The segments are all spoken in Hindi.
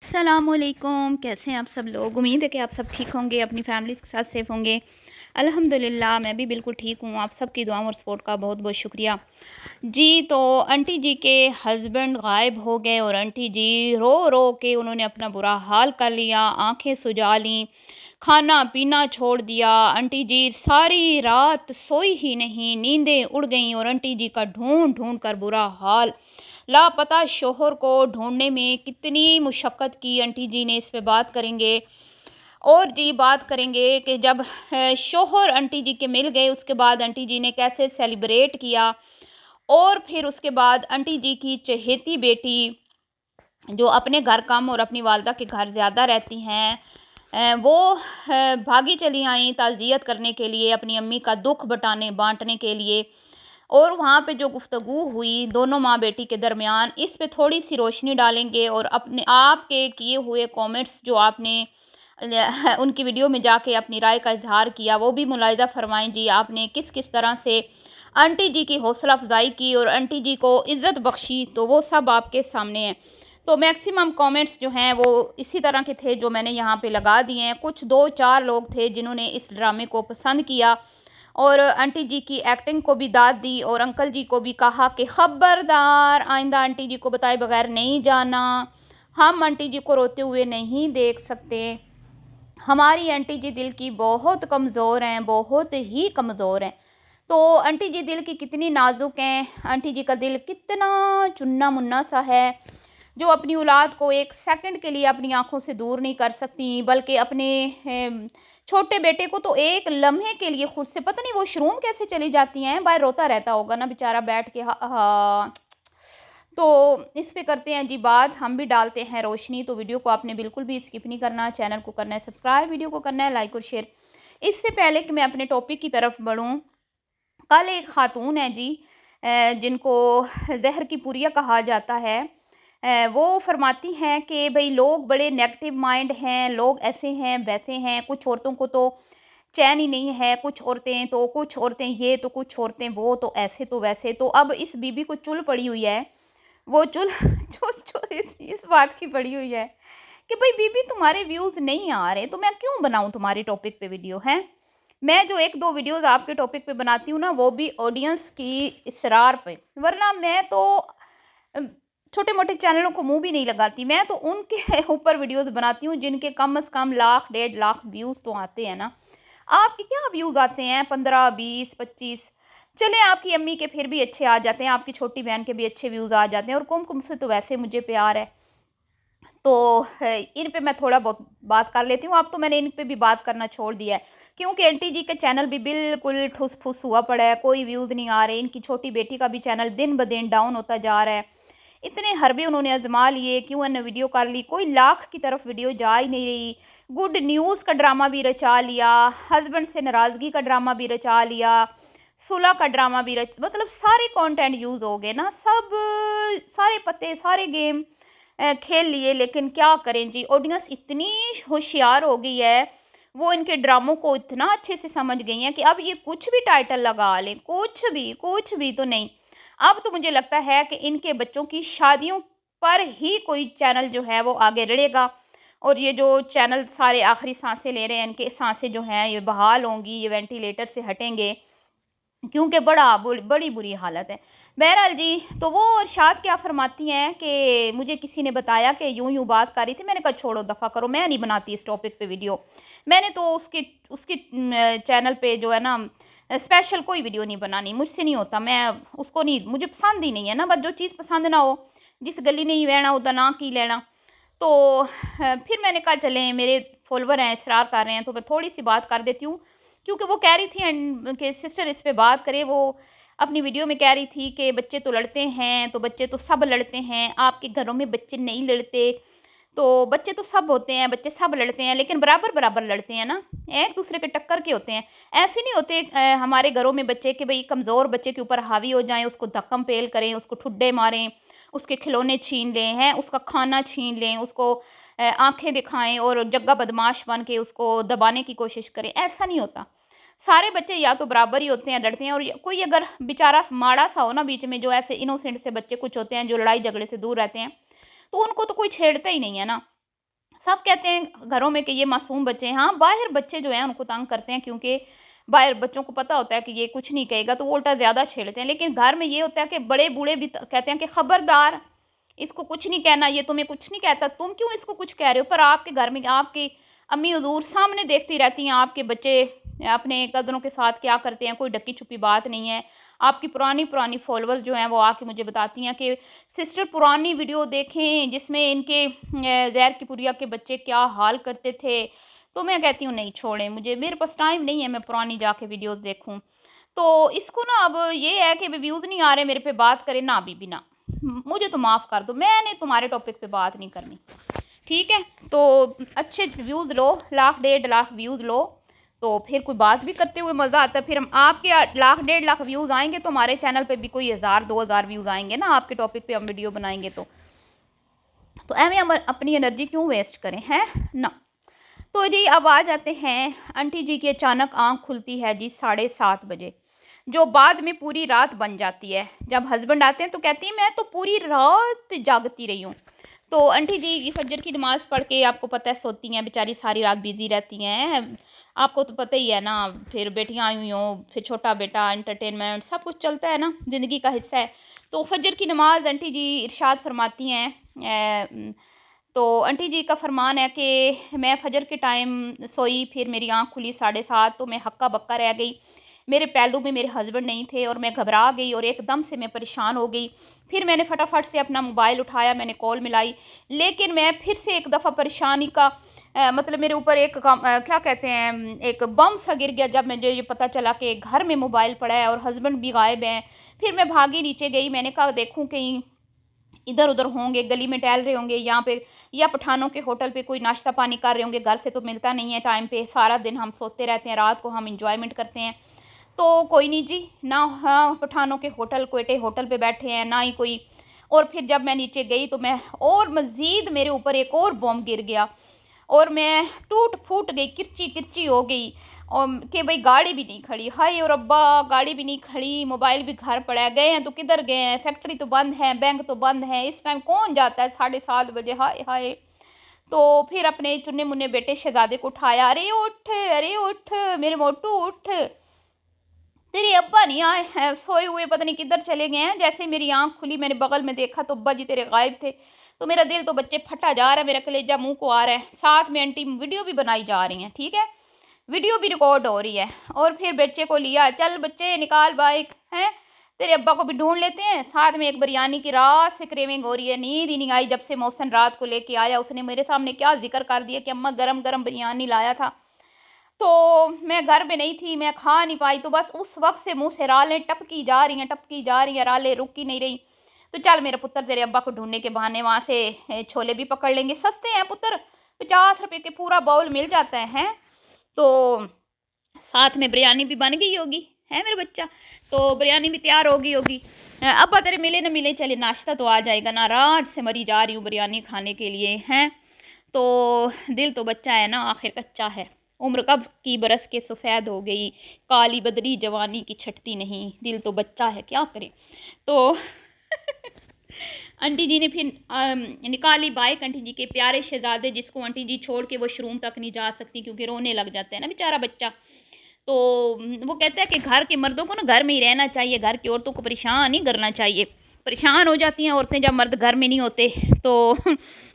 अस्सलामुअलैकुम, कैसे हैं आप सब लोग। उम्मीद है कि आप सब ठीक होंगे, अपनी फैमिलीज़ के साथ सेफ़ होंगे। अल्हम्दुलिल्लाह मैं भी बिल्कुल ठीक हूँ। आप सब की दुआओं और सपोर्ट का बहुत बहुत शुक्रिया जी। तो आंटी जी के हस्बैंड गायब हो गए और आंटी जी रो रो के उन्होंने अपना बुरा हाल कर लिया, आंखें सुजा लीं, खाना पीना छोड़ दिया। आंटी जी सारी रात सोई ही नहीं, नींदें उड़ गईं और आंटी जी का ढूंढ ढूंढ कर बुरा हाल। लापता शोहर को ढूंढने में कितनी मुशक्क़त की आंटी जी ने, इस पे बात करेंगे। और जी बात करेंगे कि जब शोहर आंटी जी के मिल गए, उसके बाद आंटी जी ने कैसे सेलिब्रेट किया। और फिर उसके बाद आंटी जी की चहेती बेटी जो अपने घर कम और अपनी वालदा के घर ज़्यादा रहती हैं, वो भागी चली आईं ताज़ियत करने के लिए, अपनी अम्मी का दुख बांटने के लिए। और वहाँ पे जो गुफ्तगू हुई दोनों माँ बेटी के दरमियान, इस पे थोड़ी सी रोशनी डालेंगे। और अपने आपके किए हुए कमेंट्स जो आपने उनकी वीडियो में जाके अपनी राय का इजहार किया, वो भी मुलाहिज़ा फरमाएं जी। आपने किस किस तरह से आंटी जी की हौसला अफजाई की और आंटी जी को इज़्ज़त बख्शी, तो वो सब आपके सामने है। तो मैक्सिमम कमेंट्स जो हैं वो इसी तरह के थे जो मैंने यहाँ पे लगा दिए हैं। कुछ 2-4 लोग थे जिन्होंने इस ड्रामे को पसंद किया और आंटी जी की एक्टिंग को भी दाद दी और अंकल जी को भी कहा कि ख़बरदार आइंदा आंटी जी को बताए बगैर नहीं जाना, हम आंटी जी को रोते हुए नहीं देख सकते। हमारी आंटी जी दिल की बहुत कमज़ोर हैं, बहुत ही कमज़ोर हैं। तो आंटी जी दिल की कितनी नाजुक हैं, आंटी जी का दिल कितना चुन्ना मुन्ना सा है, जो अपनी औलाद को एक सेकंड के लिए अपनी आंखों से दूर नहीं कर सकती, बल्कि अपने छोटे बेटे को तो एक लम्हे के लिए खुद से पता नहीं वो शर्म कैसे चली जाती हैं, बाहर रोता रहता होगा ना बेचारा बैठ के। हाँ हाँ। तो इस पे करते हैं जी बात, हम भी डालते हैं रोशनी। तो वीडियो को आपने बिल्कुल भी स्किप नहीं करना, चैनल को करना है सब्सक्राइब, वीडियो को करना है लाइक और शेयर। इससे पहले कि मैं अपने टॉपिक की तरफ बढ़ूँ, कल एक खातून है जी, जिनको जहर की पुरिया कहा जाता है, वो फरमाती हैं कि भाई लोग बड़े नेगेटिव माइंड हैं, लोग ऐसे हैं वैसे हैं, कुछ औरतों को तो चैन ही नहीं है, कुछ औरतें ये तो कुछ औरतें वो, तो ऐसे तो वैसे। तो अब इस बीबी को चुल पड़ी हुई है, वो चुल चुल चुल इस बात की पड़ी हुई है कि भाई बीबी तुम्हारे व्यूज़ नहीं आ रहे, तो मैं क्यों बनाऊं तुम्हारी टॉपिक पे वीडियो है। मैं जो 1-2 वीडियोस आपके टॉपिक पे बनाती हूँ ना, वो भी ऑडियंस की इसरार पे, वरना मैं तो छोटे मोटे चैनलों को मुंह भी नहीं लगाती। मैं तो उनके ऊपर वीडियोस बनाती हूँ जिनके कम से कम लाख 1.5 लाख व्यूज़ तो आते हैं ना। आपके क्या व्यूज़ आते हैं 15, 20, 25। चले आपकी अम्मी के फिर भी अच्छे आ जाते हैं, आपकी छोटी बहन के भी अच्छे व्यूज़ आ जाते हैं, और कुमकुम से तो वैसे मुझे प्यार है। तो इन पे मैं थोड़ा बहुत बात कर लेती हूँ। अब तो मैंने इन पे भी बात करना छोड़ दिया है, क्योंकि आंटी जी का चैनल भी बिल्कुल ठुस-फुस हुआ पड़ा है, कोई व्यूज़ नहीं आ रहे। इनकी छोटी बेटी का भी चैनल दिन ब दिन डाउन होता जा रहा है। इतने हरबे उन्होंने आज़मा लिए, क्यों ने वीडियो कर ली, कोई लाख की तरफ वीडियो जा ही नहीं रही। गुड न्यूज़ का ड्रामा भी रचा लिया, हस्बैंड से नाराज़गी का ड्रामा भी रचा लिया, सुलह का ड्रामा भी मतलब सारे कंटेंट यूज़ हो गए ना, सब सारे पत्ते, सारे गेम खेल लिए। लेकिन क्या करें जी, ऑडियंस इतनी होशियार हो गई है, वो इनके ड्रामों को इतना अच्छे से समझ गई हैं कि अब ये कुछ भी टाइटल लगा लें, कुछ भी तो नहीं। अब तो मुझे लगता है कि इनके बच्चों की शादियों पर ही कोई चैनल जो है वो आगे बढ़ेगा, और ये जो चैनल सारे आखिरी सांसें ले रहे हैं, इनके सांसें जो हैं ये बहाल होंगी, ये वेंटिलेटर से हटेंगे, क्योंकि बड़ी बुरी हालत है। बहरहाल जी, तो वो इरशाद क्या फ़रमाती हैं कि मुझे किसी ने बताया कि यूँ-यूँ बात कर रही थी। मैंने कहा छोड़ो दफ़ा करो, मैं नहीं बनाती इस टॉपिक पे वीडियो। मैंने तो उसके उसके चैनल पे जो है ना स्पेशल कोई वीडियो नहीं बनानी, मुझसे नहीं होता। मैं उसको नहीं, मुझे पसंद ही नहीं है ना, बस जो चीज़ पसंद ना हो, जिस गली नहीं बहना उदा ना की लेना। तो फिर मैंने कहा चलें, मेरे फॉलोवर हैं, इसरार कर रहे हैं, तो मैं थोड़ी-सी बात कर देती हूँ। क्योंकि वो कह रही थी कि सिस्टर इस पे बात करें, वो अपनी वीडियो में कह रही थी कि बच्चे तो लड़ते हैं, तो बच्चे तो सब लड़ते हैं, आपके घरों में बच्चे नहीं लड़ते। तो बच्चे तो सब होते हैं, बच्चे सब लड़ते हैं, लेकिन बराबर-बराबर लड़ते हैं ना, एक दूसरे के टक्कर के होते हैं। ऐसे नहीं होते हमारे घरों में बच्चे कि भई कमज़ोर बच्चे के ऊपर हावी हो जाएँ, उसको धक्कम-पेल करें, उसको ठुड्डे मारें, उसके खिलौने छीन लें, हैं, उसका खाना छीन लें, उसको आँखें दिखाएँ और जग्गा बदमाश बन के उसको दबाने की कोशिश करें, ऐसा नहीं होता। सारे बच्चे या तो बराबर ही होते हैं, लड़ते हैं, और कोई अगर बेचारा माड़ा-सा हो ना बीच में, जो ऐसे इनोसेंट से बच्चे कुछ होते हैं, जो लड़ाई झगड़े से दूर रहते हैं, तो उनको तो कोई छेड़ता ही नहीं है ना। सब कहते हैं घरों में कि ये मासूम बच्चे हैं। हाँ, बाहर बच्चे जो हैं उनको तंग करते हैं, क्योंकि बाहर बच्चों को पता होता है कि ये कुछ नहीं कहेगा तो वो उल्टा ज़्यादा छेड़ते हैं। लेकिन घर में ये होता है कि बड़े बूढ़े भी कहते हैं कि खबरदार, इसको कुछ नहीं कहना, ये तुम्हें कुछ नहीं कहता, तुम क्यों इसको कुछ कह रहे हो। पर आपके घर में आपकी अम्मी हुजूर सामने देखती रहती हैं आपके बच्चे अपने कज़नों के साथ क्या करते हैं, कोई ढकी छुपी बात नहीं है। आपकी पुरानी पुरानी फॉलोअर्स जो हैं वो आके मुझे बताती हैं कि सिस्टर पुरानी वीडियो देखें जिसमें इनके ज़हर की पुरिया के बच्चे क्या हाल करते थे। तो मैं कहती हूँ नहीं छोड़ें, मुझे मेरे पास टाइम नहीं है मैं पुरानी जाके वीडियोज़ देखूँ। तो इसको ना अब ये है कि व्यूज़ नहीं आ रहे मेरे पे, बात करें ना बीबी ना, मुझे तो माफ़ कर दो, मैंने तुम्हारे टॉपिक पे बात नहीं करनी, ठीक है। तो अच्छे व्यूज़ लो, लाख 1.5 लाख व्यूज़ लो, तो फिर कोई बात भी करते हुए मज़ा आता है। फिर हम आपके लाख 1.5 लाख व्यूज़ आएंगे तो हमारे चैनल पे भी कोई 1000-2000 व्यूज़ आएंगे ना, आपके टॉपिक पे हम वीडियो बनाएंगे तो एवं हम अपनी एनर्जी क्यों वेस्ट करें, हैं ना। तो जी अब आ जाते हैं, आंटी जी की अचानक आंख खुलती है जी 7:30 बजे, जो बाद में पूरी रात बन जाती है। जब हस्बैंड आते हैं तो कहती हैं मैं तो पूरी रात जागती रही हूँ। तो आंटी जी फजर की नमाज़ पढ़ के आपको पता है सोती हैं बेचारी, सारी रात बिज़ी रहती हैं, आपको तो पता ही है ना। फिर बेटियाँ आई हुई हों, फिर छोटा बेटा, एंटरटेनमेंट सब कुछ चलता है ना, ज़िंदगी का हिस्सा है। तो फजर की नमाज़ आंटी जी इरशाद फरमाती हैं, तो आंटी जी का फरमान है कि मैं फजर के टाइम सोई, फिर मेरी आँख खुली 7:30, तो मैं हक्का बक्का रह गई। मेरे पहलू में मेरे हस्बैंड नहीं थे और मैं घबरा गई और एकदम से मैं परेशान हो गई। फिर मैंने फटाफट से अपना मोबाइल उठाया, मैंने कॉल मिलाई, लेकिन मैं फिर से एक दफ़ा परेशानी का मतलब मेरे ऊपर एक क्या कहते हैं, एक बम सा गिर गया जब मुझे ये पता चला कि घर में मोबाइल पड़ा है और हस्बैंड भी गायब हैं। फिर मैं भागी नीचे गई, मैंने कहा देखूँ कहीं इधर-उधर होंगे, गली में टहल रहे होंगे यहाँ पे, या पठानों के होटल पे कोई नाश्ता पानी कर रहे होंगे, घर से तो मिलता नहीं है टाइम पे, सारा दिन हम सोते रहते हैं, रात को हम एन्जॉयमेंट करते हैं। तो कोई नहीं जी, ना हाँ पठानों के होटल क्वेटे होटल पे बैठे हैं, ना ही कोई। और फिर जब मैं नीचे गई तो मैं और मज़ीद मेरे ऊपर एक और बॉम्ब गिर गया और मैं टूट-फूट गई, किरची-किरची हो गई। कि भई गाड़ी भी नहीं खड़ी, हाय और रब्बा! गाड़ी भी नहीं खड़ी, मोबाइल भी घर पड़ा है, गए हैं तो किधर गए हैं, फैक्ट्री तो बंद है, बैंक तो बंद है, इस टाइम कौन जाता है 7:30 बजे, हाय हाय! तो फिर अपने चुन्ने-मुन्ने बेटे शहज़ादे को उठाया, अरे उठ, मेरे मोटू उठ, तेरे अब्बा नहीं आए हैं, सोए हुए पता नहीं किधर चले गए हैं। जैसे ही मेरी आँख खुली मैंने बगल में देखा तो अब्बा जी तेरे गायब थे। तो मेरा दिल तो बच्चे फटा जा रहा है, मेरा कलेजा मुँह को आ रहा है। साथ में आंटी वीडियो भी बनाई जा रही हैं, ठीक है? वीडियो भी रिकॉर्ड हो रही है और फिर बच्चे को लिया, चल बच्चे निकाल बाइक, हैं? तेरे अब्बा को भी ढूँढ लेते हैं। साथ में एक बिरयानी की रात से क्रेविंग हो रही है, नींद ही नहीं आई जब से मोहसिन रात को लेके आया। उसने मेरे सामने क्या ज़िक्र कर दिया कि अम्मा गरम-गरम बिरयानी लाया था। तो मैं घर में नहीं थी, मैं खा नहीं पाई, तो बस उस वक़्त से मुँह से रालें टपकी जा रही हैं, रालें रुक ही नहीं रही। तो चल मेरा पुत्र तेरे अब्बा को ढूँढने के बहाने वहाँ से छोले भी पकड़ लेंगे, सस्ते हैं पुत्र, ₹50 के पूरा बाउल मिल जाता है, हैं? तो साथ में बिरयानी भी बन गई होगी, है मेरा बच्चा? तो बिरयानी भी तैयार हो गई होगी। अब्बा तेरे मिले न मिले, चले नाश्ता तो आ जाएगा ना, रात से मरी जा रही हूँ बिरयानी खाने के लिए, हैं? तो दिल तो बच्चा है ना, आखिर कच्चा है। उम्र कब की बरस के सफ़ेद हो गई, काली बदरी जवानी की छटती नहीं, दिल तो बच्चा है क्या करें। तो आंटी जी ने फिर निकाली बाइक, आंटी जी के प्यारे शहज़ादे जिसको आंटी जी छोड़ के वॉशरूम तक नहीं जा सकती क्योंकि रोने लग जाता है ना बेचारा बच्चा। तो वो कहता है कि घर के मर्दों को ना घर में ही रहना चाहिए, घर की औरतों को परेशान नहीं करना चाहिए। परेशान हो जाती हैं औरतें जब मर्द घर में नहीं होते, तो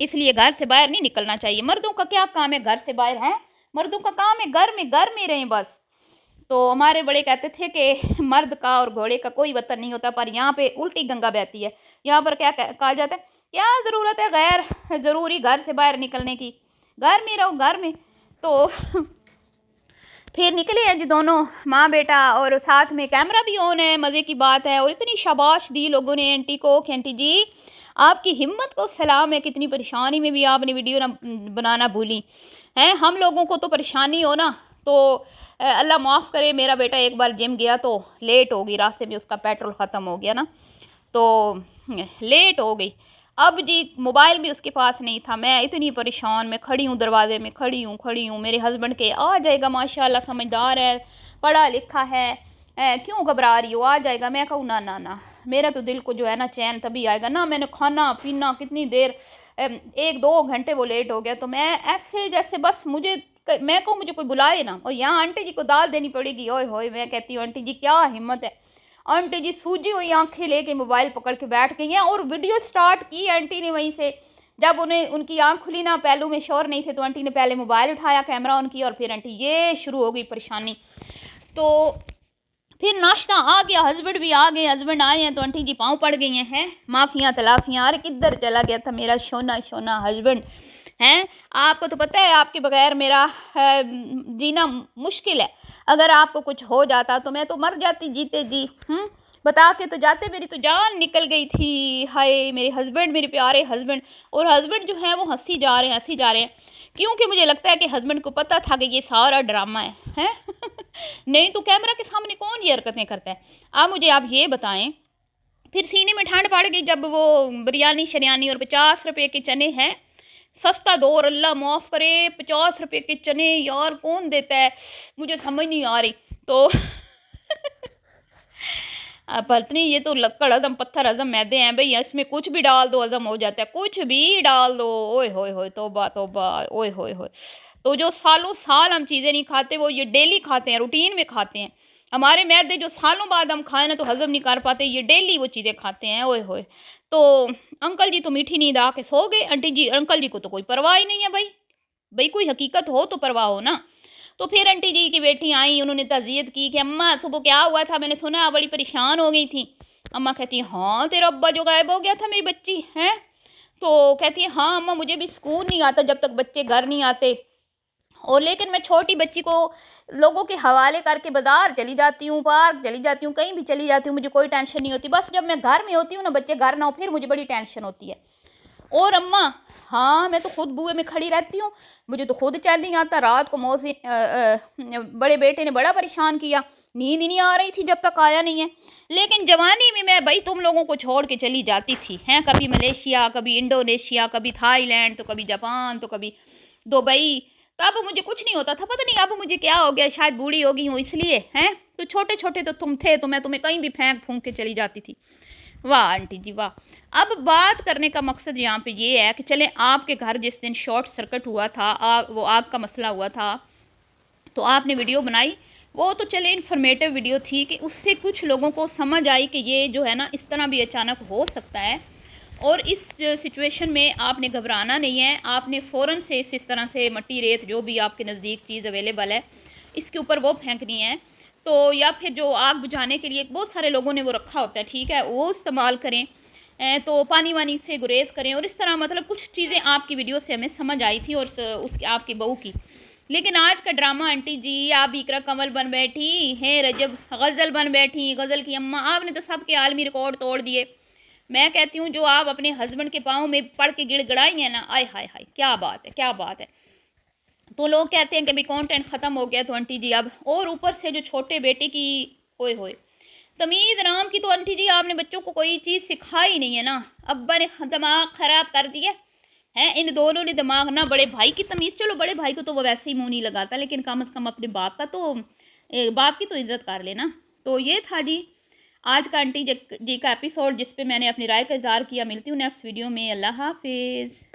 इसलिए घर से बाहर नहीं निकलना चाहिए। मर्दों का क्या काम है घर से बाहर, हैं? मर्दों का काम है घर में रहें बस। तो हमारे बड़े कहते थे कि मर्द का और घोड़े का कोई वतन नहीं होता, पर यहाँ पे उल्टी गंगा बहती है। यहाँ पर क्या कहा जाता है, क्या ज़रूरत है गैर ज़रूरी घर से बाहर निकलने की, घर में रहो घर में। तो फिर निकले हैं जी दोनों माँ बेटा, और साथ में कैमरा भी ऑन है, मज़े की बात है। और इतनी शाबाश दी लोगों ने आंटी को कि आंटी जी आपकी हिम्मत को सलाम है, कितनी परेशानी में भी आपने वीडियो ना बनाना भूली हैं। हम लोगों को तो परेशानी हो ना, तो अल्लाह माफ़ करे, मेरा बेटा एक बार जिम गया तो लेट हो गई, रास्ते में उसका पेट्रोल ख़त्म हो गया ना, तो लेट हो गई। अब जी मोबाइल भी उसके पास नहीं था, मैं इतनी परेशान, मैं खड़ी हूँ दरवाजे में, खड़ी हूँ। मेरे हस्बैंड के आ जाएगा माशाल्लाह, समझदार है, पढ़ा लिखा है, क्यों घबरा रही हो, आ जाएगा। मैं कहूँ ना ना ना, मेरा तो दिल को जो है ना चैन तभी आएगा ना, मैंने खाना पीना कितनी देर एक दो घंटे वो लेट हो गया, तो मैं ऐसे जैसे बस मैं कहूँ मुझे कोई बुलाए ना, और यहाँ आंटी जी को दाल देनी पड़ेगी। ओए होए, मैं कहती हूँ आंटी जी क्या हिम्मत है। आंटी जी सूजी हुई आंखें लेके मोबाइल पकड़ के बैठ गई हैं और वीडियो स्टार्ट की आंटी ने वहीं से। जब उन्हें उनकी आंख खुली ना, पहलू में शोर नहीं थे, तो आंटी ने पहले मोबाइल उठाया, कैमरा ऑन किया, और फिर आंटी ये शुरू हो गई परेशानी। तो फिर नाश्ता आ गया, हस्बैंड भी आ गए, हस्बैंड आए हैं तो आंटी जी पाँव पड़ गई हैं माफ़ियाँ तलाफियाँ। अरे किधर चला गया था मेरा सोना सोना हस्बैंड हैं। आपको तो पता है आपके बगैर मेरा जीना मुश्किल है। अगर आपको कुछ हो जाता तो मैं तो मर जाती जीते जी। बता के तो जाते, मेरी तो जान निकल गई थी। हाय मेरे हस्बैंड, मेरे प्यारे हस्बैंड। और हस्बैंड जो हैं वो हंसी जा रहे हैं, हंसी जा रहे हैं, क्योंकि मुझे लगता है कि हस्बैंड को पता था कि ये सारा ड्रामा है, हैं? नहीं तो कैमरा के सामने कौन ये हरकतें करता है। अब मुझे आप ये बताएं, फिर सीने में ठंड पड़ गई जब वो बिरयानी शरियानी और 50 रुपये के चने हैं, सस्ता दो और अल्लाह माफ़ करे, 50 रुपये के चने यार कौन देता है, मुझे समझ नहीं आ रही। तो पत्नी ये तो लक्कड़ हजम पत्थर हजम मैदे हैं भैया, इसमें कुछ भी डाल दो हजम हो जाता है, कुछ भी डाल दो। ओए होए होए, तौबा तौबा, ओए होए होए। तो जो सालों साल हम चीज़ें नहीं खाते वो ये डेली खाते हैं, रूटीन में खाते हैं। हमारे मैदे जो सालों बाद हम खाएं ना तो हजम नहीं कर पाते, ये डेली वो चीज़ें खाते हैं। ओए होए। तो अंकल जी तो मीठी नींद आके सो गए। आंटी जी, अंकल जी को तो कोई परवाह ही नहीं है भाई। भाई कोई हकीकत हो तो परवाह हो ना। तो फिर आंटी जी की बेटी आई, उन्होंने तज़ियत की कि अम्मा सुबह क्या हुआ था, मैंने सुना आप बड़ी परेशान हो गई थी। अम्मा कहती है हाँ तेरा अब्बा जो गायब हो गया था मेरी बच्ची है। तो कहती है हाँ अम्मा, मुझे भी सुकून नहीं आता जब तक बच्चे घर नहीं आते, और लेकिन मैं छोटी बच्ची को लोगों के हवाले करके बाजार चली जाती हूँ, पार्क चली जाती हूँ, कहीं भी चली जाती हूँ, मुझे कोई टेंशन नहीं होती। बस जब मैं घर में होती हूँ ना, बच्चे घर ना हो, फिर मुझे बड़ी टेंशन होती है। और अम्मा हाँ मैं तो खुद बुए में खड़ी रहती हूँ, मुझे तो खुद चैन नहीं आता। रात को मौसी बड़े बेटे ने बड़ा परेशान किया, नींद ही नहीं आ रही थी जब तक आया नहीं है। लेकिन जवानी में मैं भाई तुम लोगों को छोड़ के चली जाती थी, हैं, कभी मलेशिया, कभी इंडोनेशिया, कभी थाईलैंड, तो कभी जापान, तो कभी दुबई। तो अब मुझे कुछ नहीं होता था, पता नहीं अब मुझे क्या हो गया, शायद बूढ़ी हो गई हूँ इसलिए, हैं। तो छोटे छोटे तो तुम थे, तो मैं तुम्हें कहीं भी फेंक फूंक के चली जाती थी। वाह आंटी जी वाह। अब बात करने का मकसद यहाँ पे ये है कि चलें, आपके घर जिस दिन शॉर्ट सर्किट हुआ था, वो आग का मसला हुआ था, तो आपने वीडियो बनाई, वो तो चले इन्फॉर्मेटिव वीडियो थी कि उससे कुछ लोगों को समझ आई कि ये जो है ना इस तरह भी अचानक हो सकता है। और इस सिचुएशन में आपने घबराना नहीं है, आपने फ़ौरन से इस तरह से मट्टी रेत जो भी आपके नज़दीक चीज़ अवेलेबल है इसके ऊपर वो फेंकनी है। तो या फिर जो आग बुझाने के लिए बहुत सारे लोगों ने वो रखा होता है, ठीक है, वो इस्तेमाल करें। तो पानी वानी से गुरेज करें। और इस तरह मतलब कुछ चीज़ें आपकी वीडियो से हमें समझ आई थी, और उसकी आपकी बहू की। लेकिन आज का ड्रामा आंटी जी, आप इकरा कमल बन बैठी हैं, रजब गज़ल बन बैठी, गज़ल की अम्मा, आपने तो सबके आलमी रिकॉर्ड तोड़ दिए। मैं कहती हूँ जो आप अपने हस्बैंड के पाँव में पड़ के गिड़गिड़ाई हैं ना, आय हाय हाय, क्या बात है, क्या बात है। तो लोग कहते हैं कि भाई कंटेंट ख़त्म हो गया, तो आंटी जी अब, और ऊपर से जो छोटे बेटे की, होए होए, तमीज़ नाम की तो आंटी जी आपने बच्चों को कोई चीज़ सिखाई नहीं है ना। अब्बा ने दिमाग ख़राब कर दिया है, इन दोनों ने दिमाग ना। बड़े भाई की तमीज़, चलो बड़े भाई को तो वो वैसे ही मुँह नहीं लगाता, लेकिन कम से कम अपने बाप का तो बाप की तो इज़्ज़त कर लेना। तो ये था जी आज का आंटी जी का एपिसोड, जिस पे मैंने अपनी राय का इज़हार किया। मिलती हूँ नेक्स्ट वीडियो में। अल्लाह हाफिज़।